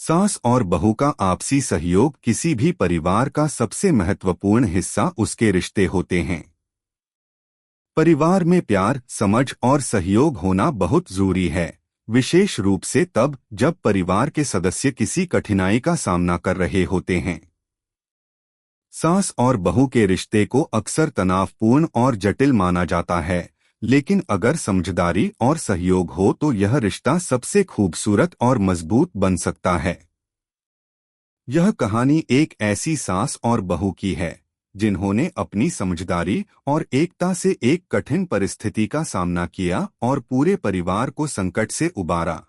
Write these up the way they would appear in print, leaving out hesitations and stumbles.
सास और बहू का आपसी सहयोग किसी भी परिवार का सबसे महत्वपूर्ण हिस्सा उसके रिश्ते होते हैं। परिवार में प्यार, समझ और सहयोग होना बहुत जरूरी है, विशेष रूप से तब जब परिवार के सदस्य किसी कठिनाई का सामना कर रहे होते हैं। सास और बहू के रिश्ते को अक्सर तनावपूर्ण और जटिल माना जाता है, लेकिन अगर समझदारी और सहयोग हो तो यह रिश्ता सबसे खूबसूरत और मजबूत बन सकता है। यह कहानी एक ऐसी सास और बहू की है जिन्होंने अपनी समझदारी और एकता से एक कठिन परिस्थिति का सामना किया और पूरे परिवार को संकट से उबारा।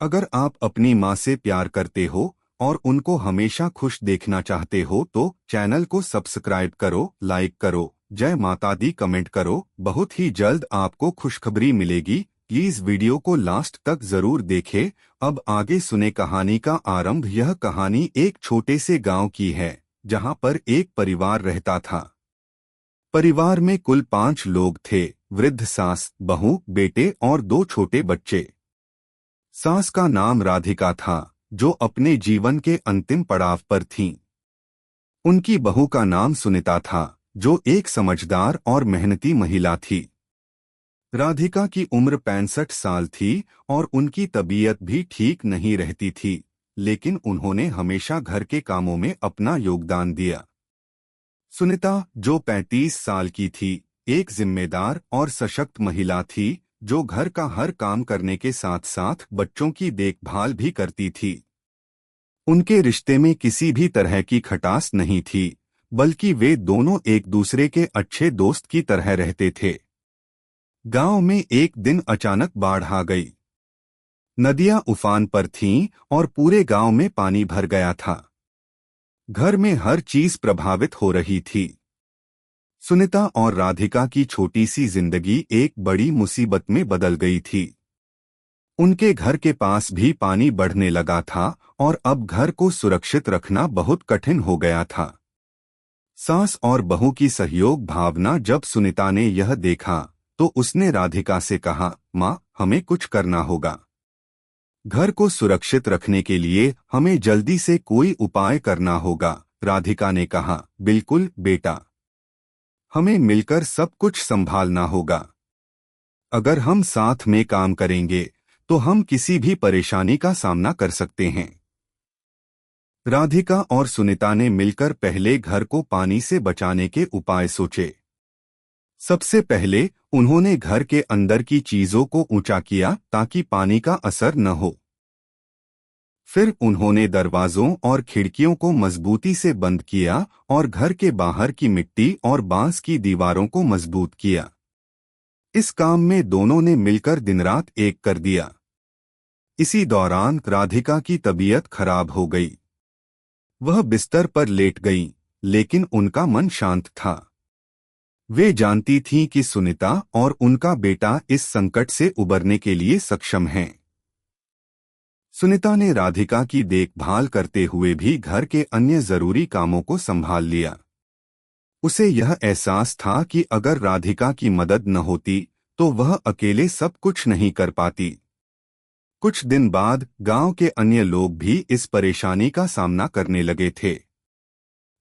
अगर आप अपनी माँ से प्यार करते हो और उनको हमेशा खुश देखना चाहते हो तो चैनल को सब्सक्राइब करो, लाइक करो, जय माता दी कमेंट करो। बहुत ही जल्द आपको खुशखबरी मिलेगी। प्लीज वीडियो को लास्ट तक जरूर देखें। अब आगे सुने कहानी का आरंभ। यह कहानी एक छोटे से गांव की है जहां पर एक परिवार रहता था। परिवार में कुल 5 लोग थे, वृद्ध सास, बहू, बेटे और 2 छोटे बच्चे। सास का नाम राधिका था, जो अपने जीवन के अंतिम पड़ाव पर थीं। उनकी बहू का नाम सुनीता था, जो एक समझदार और मेहनती महिला थी। राधिका की उम्र 65 साल थी और उनकी तबीयत भी ठीक नहीं रहती थी, लेकिन उन्होंने हमेशा घर के कामों में अपना योगदान दिया। सुनीता, जो 35 साल की थी, एक जिम्मेदार और सशक्त महिला थी जो घर का हर काम करने के साथ साथ बच्चों की देखभाल भी करती थी। उनके रिश्ते में किसी भी तरह की खटास नहीं थी, बल्कि वे दोनों एक दूसरे के अच्छे दोस्त की तरह रहते थे। गांव में एक दिन अचानक बाढ़ आ गई। नदियां उफान पर थीं और पूरे गांव में पानी भर गया था। घर में हर चीज प्रभावित हो रही थी। सुनीता और राधिका की छोटी सी जिंदगी एक बड़ी मुसीबत में बदल गई थी। उनके घर के पास भी पानी बढ़ने लगा था और अब घर को सुरक्षित रखना बहुत कठिन हो गया था। सास और बहू की सहयोग भावना। जब सुनीता ने यह देखा तो उसने राधिका से कहा, माँ, हमें कुछ करना होगा। घर को सुरक्षित रखने के लिए हमें जल्दी से कोई उपाय करना होगा। राधिका ने कहा, बिल्कुल बेटा, हमें मिलकर सब कुछ संभालना होगा। अगर हम साथ में काम करेंगे तो हम किसी भी परेशानी का सामना कर सकते हैं। राधिका और सुनीता ने मिलकर पहले घर को पानी से बचाने के उपाय सोचे। सबसे पहले उन्होंने घर के अंदर की चीजों को ऊंचा किया ताकि पानी का असर न हो। फिर उन्होंने दरवाजों और खिड़कियों को मजबूती से बंद किया और घर के बाहर की मिट्टी और बांस की दीवारों को मजबूत किया। इस काम में दोनों ने मिलकर दिन-रात एक कर दिया। इसी दौरान राधिका की तबीयत खराब हो गई। वह बिस्तर पर लेट गईं, लेकिन उनका मन शांत था। वे जानती थीं कि सुनीता और उनका बेटा इस संकट से उबरने के लिए सक्षम हैं। सुनीता ने राधिका की देखभाल करते हुए भी घर के अन्य जरूरी कामों को संभाल लिया। उसे यह एहसास था कि अगर राधिका की मदद न होती तो वह अकेले सब कुछ नहीं कर पाती। कुछ दिन बाद गांव के अन्य लोग भी इस परेशानी का सामना करने लगे थे।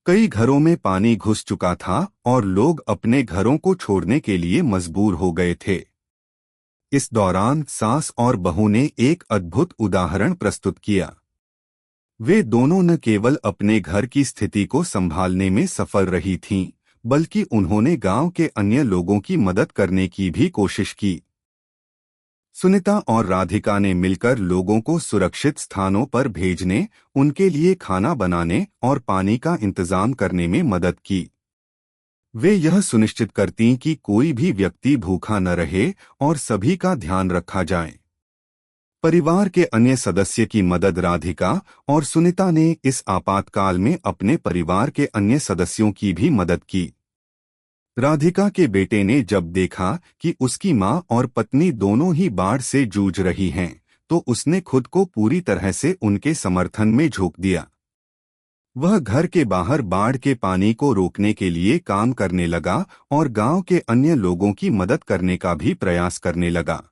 कई घरों में पानी घुस चुका था और लोग अपने घरों को छोड़ने के लिए मजबूर हो गए थे। इस दौरान सास और बहू ने एक अद्भुत उदाहरण प्रस्तुत किया। वे दोनों न केवल अपने घर की स्थिति को संभालने में सफल रही थीं, बल्कि उन्होंने गांव के अन्य लोगों की मदद करने की भी कोशिश की। सुनीता और राधिका ने मिलकर लोगों को सुरक्षित स्थानों पर भेजने, उनके लिए खाना बनाने और पानी का इंतजाम करने में मदद की। वे यह सुनिश्चित करतीं कि कोई भी व्यक्ति भूखा न रहे और सभी का ध्यान रखा जाए। परिवार के अन्य सदस्य की मदद। राधिका और सुनीता ने इस आपातकाल में अपने परिवार के अन्य सदस्यों की भी मदद की। राधिका के बेटे ने जब देखा कि उसकी मां और पत्नी दोनों ही बाढ़ से जूझ रही हैं, तो उसने खुद को पूरी तरह से उनके समर्थन में झोंक दिया। वह घर के बाहर बाढ़ के पानी को रोकने के लिए काम करने लगा और गांव के अन्य लोगों की मदद करने का भी प्रयास करने लगा।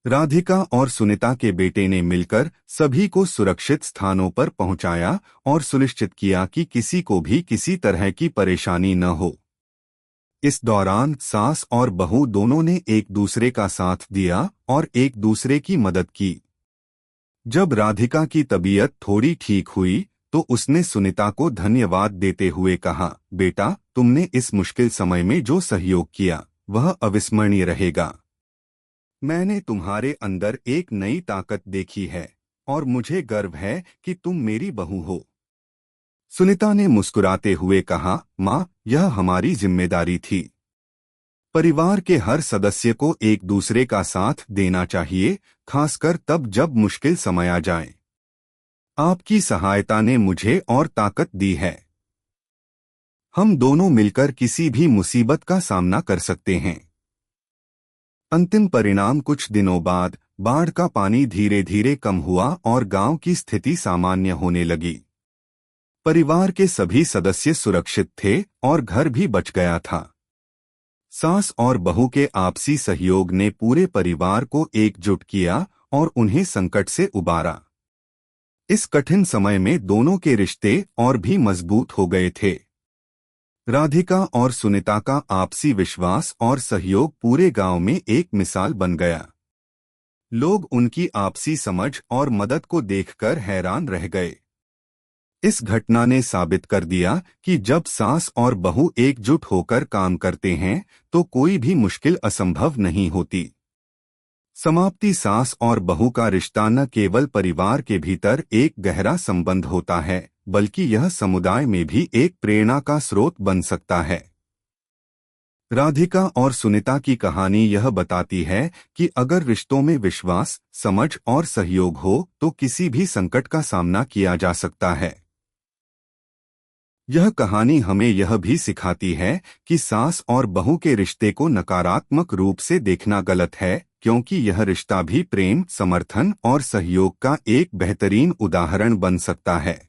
राधिका और सुनीता के बेटे ने मिलकर सभी को सुरक्षित स्थानों पर पहुंचाया और सुनिश्चित किया कि किसी को भी किसी तरह की परेशानी न हो। इस दौरान सास और बहू दोनों ने एक दूसरे का साथ दिया और एक दूसरे की मदद की। जब राधिका की तबीयत थोड़ी ठीक हुई तो उसने सुनीता को धन्यवाद देते हुए कहा, बेटा, तुमने इस मुश्किल समय में जो सहयोग किया वह अविस्मरणीय रहेगा। मैंने तुम्हारे अंदर एक नई ताकत देखी है और मुझे गर्व है कि तुम मेरी बहू हो। सुनीता ने मुस्कुराते हुए कहा, माँ, यह हमारी जिम्मेदारी थी। परिवार के हर सदस्य को एक दूसरे का साथ देना चाहिए, खासकर तब जब मुश्किल समय आ जाए। आपकी सहायता ने मुझे और ताकत दी है। हम दोनों मिलकर किसी भी मुसीबत का सामना कर सकते हैं। अंतिम परिणाम कुछ दिनों बाद बाढ़ का पानी धीरे धीरे कम हुआ और गांव की स्थिति सामान्य होने लगी। परिवार के सभी सदस्य सुरक्षित थे और घर भी बच गया था। सास और बहू के आपसी सहयोग ने पूरे परिवार को एकजुट किया और उन्हें संकट से उबारा। इस कठिन समय में दोनों के रिश्ते और भी मजबूत हो गए थे। राधिका और सुनीता का आपसी विश्वास और सहयोग पूरे गांव में एक मिसाल बन गया। लोग उनकी आपसी समझ और मदद को देखकर हैरान रह गए। इस घटना ने साबित कर दिया कि जब सास और बहू एकजुट होकर काम करते हैं तो कोई भी मुश्किल असंभव नहीं होती। समाप्ति। सास और बहू का रिश्ता न केवल परिवार के भीतर एक गहरा संबंध होता है, बल्कि यह समुदाय में भी एक प्रेरणा का स्रोत बन सकता है। राधिका और सुनीता की कहानी यह बताती है कि अगर रिश्तों में विश्वास, समझ और सहयोग हो तो किसी भी संकट का सामना किया जा सकता है। यह कहानी हमें यह भी सिखाती है कि सास और बहू के रिश्ते को नकारात्मक रूप से देखना गलत है, क्योंकि यह रिश्ता भी प्रेम, समर्थन और सहयोग का एक बेहतरीन उदाहरण बन सकता है।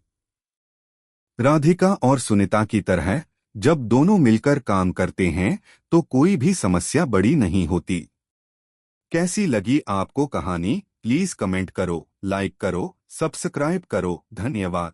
राधिका और सुनीता की तरह जब दोनों मिलकर काम करते हैं तो कोई भी समस्या बड़ी नहीं होती। कैसी लगी आपको कहानी? प्लीज कमेंट करो, लाइक करो, सब्सक्राइब करो। धन्यवाद।